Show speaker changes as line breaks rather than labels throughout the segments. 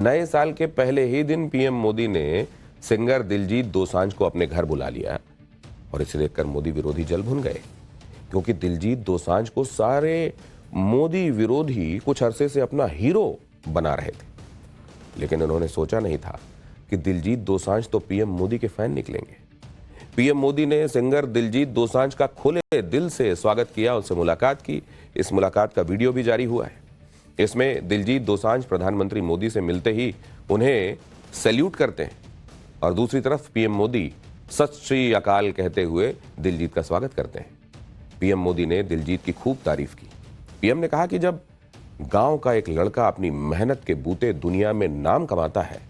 नए साल के पहले ही दिन पीएम मोदी ने सिंगर दिलजीत दोसांझ को अपने घर बुला लिया और इसे देखकर मोदी विरोधी जल भुन गए, क्योंकि दिलजीत दोसांझ को सारे मोदी विरोधी कुछ अरसे से अपना हीरो बना रहे थे। लेकिन उन्होंने सोचा नहीं था कि दिलजीत दोसांझ तो पीएम मोदी के फैन निकलेंगे। पीएम मोदी ने सिंगर दिलजीत दोसांझ का खुले दिल से स्वागत किया, उनसे मुलाकात की। इस मुलाकात का वीडियो भी जारी हुआ है। इसमें दिलजीत दोसांझ प्रधानमंत्री मोदी से मिलते ही उन्हें सैल्यूट करते हैं और दूसरी तरफ पीएम मोदी सत श्री अकाल कहते हुए दिलजीत का स्वागत करते हैं। पीएम मोदी ने दिलजीत की खूब तारीफ की। पीएम ने कहा कि जब गांव का एक लड़का अपनी मेहनत के बूते दुनिया में नाम कमाता है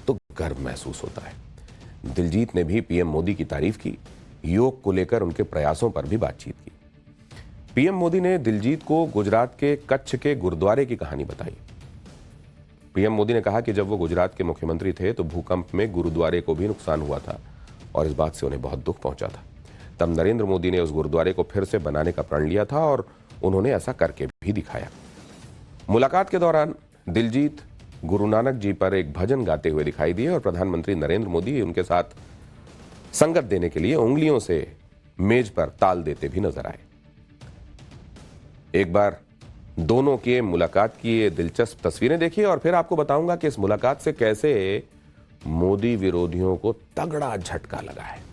तो गर्व महसूस होता है। दिलजीत ने भी पीएम मोदी की तारीफ की। योग को लेकर उनके प्रयासों पर भी बातचीत की। पीएम मोदी ने दिलजीत को गुजरात के कच्छ के गुरुद्वारे की कहानी बताई। पीएम मोदी ने कहा कि जब वो गुजरात के मुख्यमंत्री थे तो भूकंप में गुरुद्वारे को भी नुकसान हुआ था और इस बात से उन्हें बहुत दुख पहुंचा था। तब नरेंद्र मोदी ने उस गुरुद्वारे को फिर से बनाने का प्रण लिया था और उन्होंने ऐसा करके भी दिखाया। मुलाकात के दौरान दिलजीत गुरु नानक जी पर एक भजन गाते हुए दिखाई दिए और प्रधानमंत्री नरेंद्र मोदी उनके साथ संगत देने के लिए उंगलियों से मेज पर ताल देते भी नजर आए। एक बार दोनों की मुलाकात की ये दिलचस्प तस्वीरें देखिए और फिर आपको बताऊंगा कि इस मुलाकात से कैसे मोदी विरोधियों को तगड़ा झटका लगा है।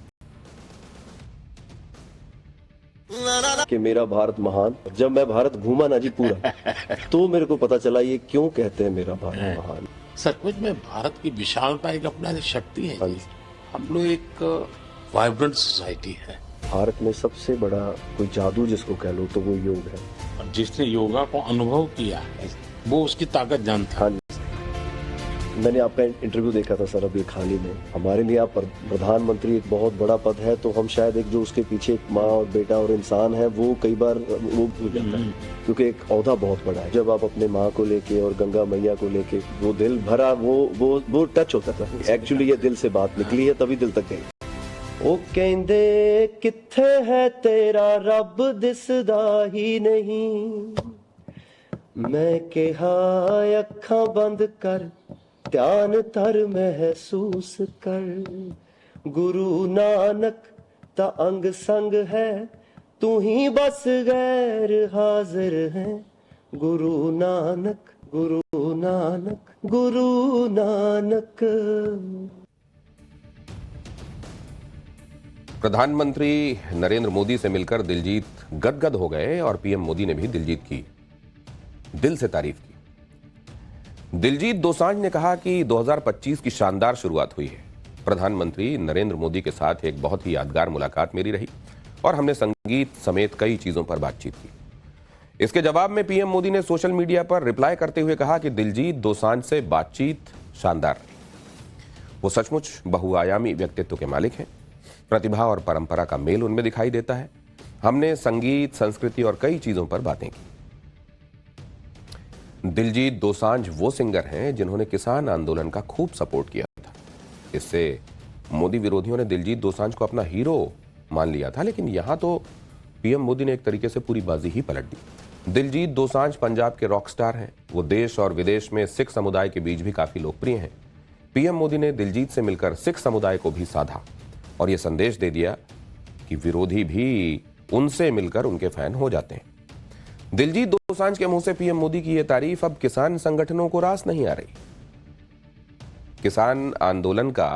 कि मेरा भारत महान, जब मैं भारत घूमा ना जी पूरा तो मेरे को पता चला ये क्यों कहते हैं मेरा भारत महान।
सचमुच में भारत की विशालता एक अपना शक्ति है जी। हम लोग एक वाइब्रेंट सोसाइटी है।
भारत में सबसे बड़ा कोई जादू जिसको कह लो तो वो योग है।
और जिसने योगा को अनुभव किया है वो उसकी ताकत जानता है।
मैंने आपका इंटरव्यू देखा था सर अभी हाल ही में। हमारे लिए आप प्रधानमंत्री एक बहुत बड़ा पद है, तो हम शायद एक जो उसके पीछे एक माँ और बेटा और इंसान है वो कई बार वो भूल जाता है, क्योंकि एक औहदा बहुत बड़ा है। जब आप अपने माँ को लेके और गंगा मैया को लेके वो दिल भरा वो टच होता था। एक्चुअली ये दिल से बात निकली है तभी दिल तक गई। ओ कहंदे किथे है तेरा रब दिसदा ही नहीं, मैं कहा अखां बंद कर ध्यान तर महसूस कर, गुरु नानक ता अंग संग है तू ही बस गैर हाजिर है, गुरु नानक गुरु नानक गुरु नानक।
प्रधानमंत्री नरेंद्र मोदी से मिलकर दिलजीत गदगद हो गए और पीएम मोदी ने भी दिलजीत की दिल से तारीफ की। दिलजीत दोसांझ ने कहा कि 2025 की शानदार शुरुआत हुई है। प्रधानमंत्री नरेंद्र मोदी के साथ एक बहुत ही यादगार मुलाकात मेरी रही और हमने संगीत समेत कई चीजों पर बातचीत की। इसके जवाब में पीएम मोदी ने सोशल मीडिया पर रिप्लाई करते हुए कहा कि दिलजीत दोसांझ से बातचीत शानदार रही। वो सचमुच बहुआयामी व्यक्तित्व के मालिक हैं। प्रतिभा और परंपरा का मेल उनमें दिखाई देता है। हमने संगीत, संस्कृति और कई चीजों पर बातें की। दिलजीत दोसांझ वो सिंगर हैं जिन्होंने किसान आंदोलन का खूब सपोर्ट किया था। इससे मोदी विरोधियों ने दिलजीत दोसांझ को अपना हीरो मान लिया था, लेकिन यहां तो पीएम मोदी ने एक तरीके से पूरी बाजी ही पलट दी। दिलजीत दोसांझ पंजाब के रॉक स्टार हैं। वो देश और विदेश में सिख समुदाय के बीच भी काफी लोकप्रिय हैं। पीएम मोदी ने दिलजीत से मिलकर सिख समुदाय को भी साधा और यह संदेश दे दिया कि विरोधी भी उनसे मिलकर उनके फैन हो जाते हैं। दिलजीत दोसांझ के मुंह से पीएम मोदी की यह तारीफ अब किसान संगठनों को रास नहीं आ रही। किसान आंदोलन का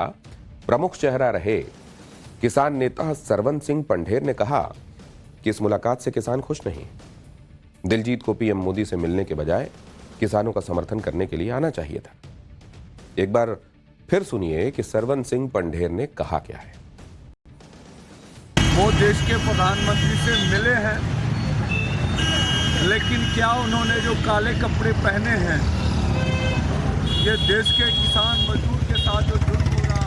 प्रमुख चेहरा रहे किसान नेता सरवन सिंह पंढेर ने कहा कि इस मुलाकात से किसान खुश नहीं। दिलजीत को पीएम मोदी से मिलने के बजाय किसानों का समर्थन करने के लिए आना चाहिए था। एक बार फिर सुनिए कि सरवन सिंह पंढेर ने कहा क्या है।
वो देश के प्रधानमंत्री से मिले हैं, लेकिन क्या उन्होंने जो काले कपड़े पहने हैं ये देश के किसान मजदूर के साथ जो जुल्म हो रहा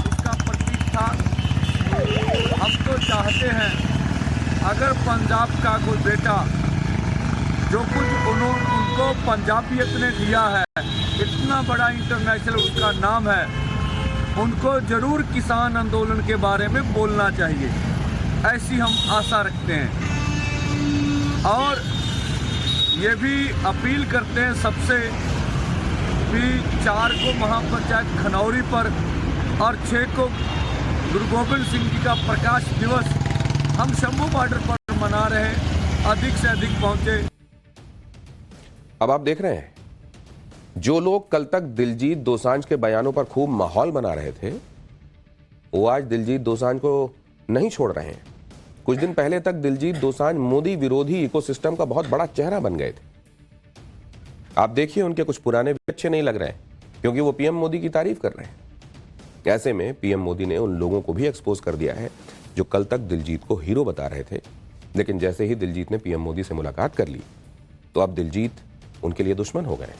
उसका प्रतीक था। हम तो चाहते हैं अगर पंजाब का कोई बेटा जो कुछ उनको पंजाबियत ने दिया है, इतना बड़ा इंटरनेशनल उसका नाम है, उनको जरूर किसान आंदोलन के बारे में बोलना चाहिए, ऐसी हम आशा रखते हैं। और ये भी अपील करते हैं सबसे अभी 4 को महापंचायत खनौरी पर और 6 को गुरु गोविंद सिंह जी का प्रकाश दिवस हम शंभू बॉर्डर पर मना रहे हैं। अधिक से अधिक पहुंचे।
अब आप देख रहे हैं, जो लोग कल तक दिलजीत दोसांझ के बयानों पर खूब माहौल बना रहे थे, वो आज दिलजीत दोसांझ को नहीं छोड़ रहे हैं। कुछ दिन पहले तक दिलजीत दोसांझ मोदी विरोधी इकोसिस्टम का बहुत बड़ा चेहरा बन गए थे। आप देखिए, उनके कुछ पुराने भी अच्छे नहीं लग रहे हैं, क्योंकि वो पीएम मोदी की तारीफ कर रहे हैं। ऐसे में पीएम मोदी ने उन लोगों को भी एक्सपोज कर दिया है जो कल तक दिलजीत को हीरो बता रहे थे, लेकिन जैसे ही दिलजीत ने पीएम मोदी से मुलाकात कर ली तो अब दिलजीत उनके लिए दुश्मन हो गए।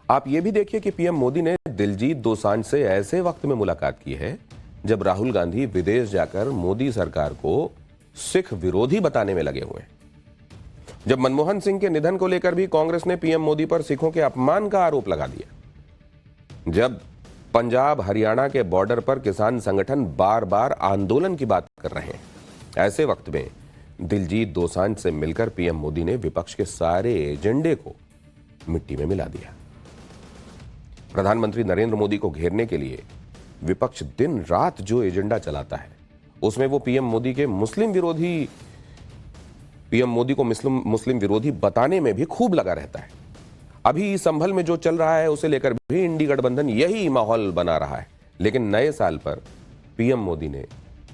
आप ये भी देखिए कि पीएम मोदी ने दिलजीत दोसांझ से ऐसे वक्त में मुलाकात की है जब राहुल गांधी विदेश जाकर मोदी सरकार को सिख विरोधी बताने में लगे हुए हैं। जब मनमोहन सिंह के निधन को लेकर भी कांग्रेस ने पीएम मोदी पर सिखों के अपमान का आरोप लगा दिया। जब पंजाब हरियाणा के बॉर्डर पर किसान संगठन बार बार आंदोलन की बात कर रहे हैं, ऐसे वक्त में दिलजीत दोसांझ से मिलकर पीएम मोदी ने विपक्ष के सारे एजेंडे को मिट्टी में मिला दिया। प्रधानमंत्री नरेंद्र मोदी को घेरने के लिए विपक्ष दिन रात जो एजेंडा चलाता है, उसमें वो पीएम मोदी को मुस्लिम विरोधी बताने में भी खूब लगा रहता है। अभी संभल में जो चल रहा है उसे लेकर भी इंडी गठबंधन यही माहौल बना रहा है, लेकिन नए साल पर पीएम मोदी ने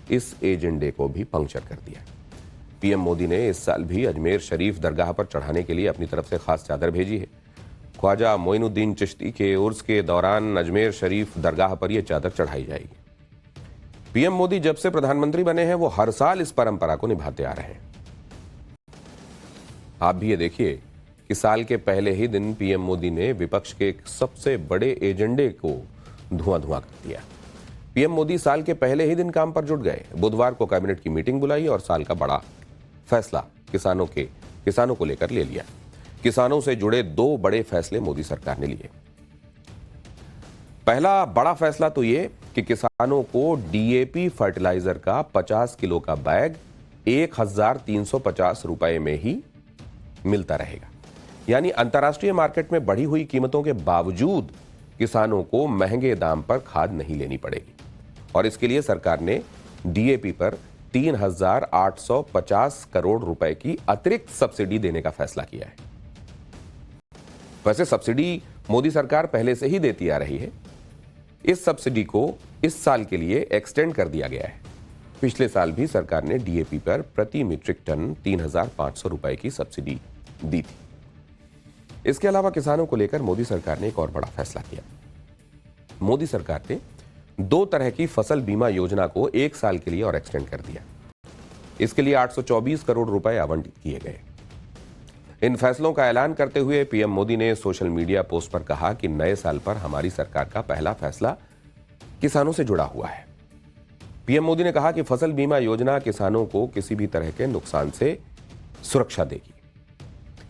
इस एजेंडे को भी पंक्चर कर दिया। पीएम मोदी ने इस साल भी अजमेर शरीफ दरगाह पर चढ़ाने के लिए अपनी तरफ से खास चादर भेजी है। ख्वाजा मोइनुद्दीन चिश्ती के उर्स के दौरान अजमेर शरीफ दरगाह पर यह चादर चढ़ाई जाएगी। पीएम मोदी जब से प्रधानमंत्री बने हैं, वो हर साल इस परंपरा को निभाते आ रहे हैं। आप भी ये देखिए कि साल के पहले ही दिन पीएम मोदी ने विपक्ष के एक सबसे बड़े एजेंडे को धुआं कर दिया। पीएम मोदी साल के पहले ही दिन काम पर जुट गए। बुधवार को कैबिनेट की मीटिंग बुलाई और साल का बड़ा फैसला किसानों को लेकर ले लिया। किसानों से जुड़े 2 बड़े फैसले मोदी सरकार ने लिए। पहला बड़ा फैसला तो ये कि किसानों को डीएपी फर्टिलाइजर का 50 किलो का बैग 1350 रुपए में ही मिलता रहेगा। यानी अंतर्राष्ट्रीय मार्केट में बढ़ी हुई कीमतों के बावजूद किसानों को महंगे दाम पर खाद नहीं लेनी पड़ेगी। और इसके लिए सरकार ने डीएपी पर 3850 करोड़ रुपए की अतिरिक्त सब्सिडी देने का फैसला किया है। वैसे सब्सिडी मोदी सरकार पहले से ही देती आ रही है। इस सब्सिडी को इस साल के लिए एक्सटेंड कर दिया गया है। पिछले साल भी सरकार ने डीएपी पर प्रति मीट्रिक टन 3500 रुपए की सब्सिडी दी थी। इसके अलावा किसानों को लेकर मोदी सरकार ने एक और बड़ा फैसला किया। मोदी सरकार ने 2 तरह की फसल बीमा योजना को 1 साल के लिए और एक्सटेंड कर दिया। इसके लिए 824 करोड़ रुपए आवंटित किए गए। इन फैसलों का ऐलान करते हुए पीएम मोदी ने सोशल मीडिया पोस्ट पर कहा कि नए साल पर हमारी सरकार का पहला फैसला किसानों से जुड़ा हुआ है। पीएम मोदी ने कहा कि फसल बीमा योजना किसानों को किसी भी तरह के नुकसान से सुरक्षा देगी।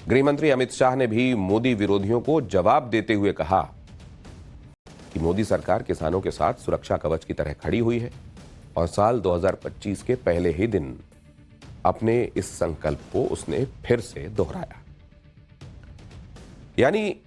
गृह मंत्री अमित शाह ने भी मोदी विरोधियों को जवाब देते हुए कहा कि मोदी सरकार किसानों के साथ सुरक्षा कवच की तरह खड़ी हुई है और साल 2025 के पहले ही दिन अपने इस संकल्प को उसने फिर से दोहराया। यानी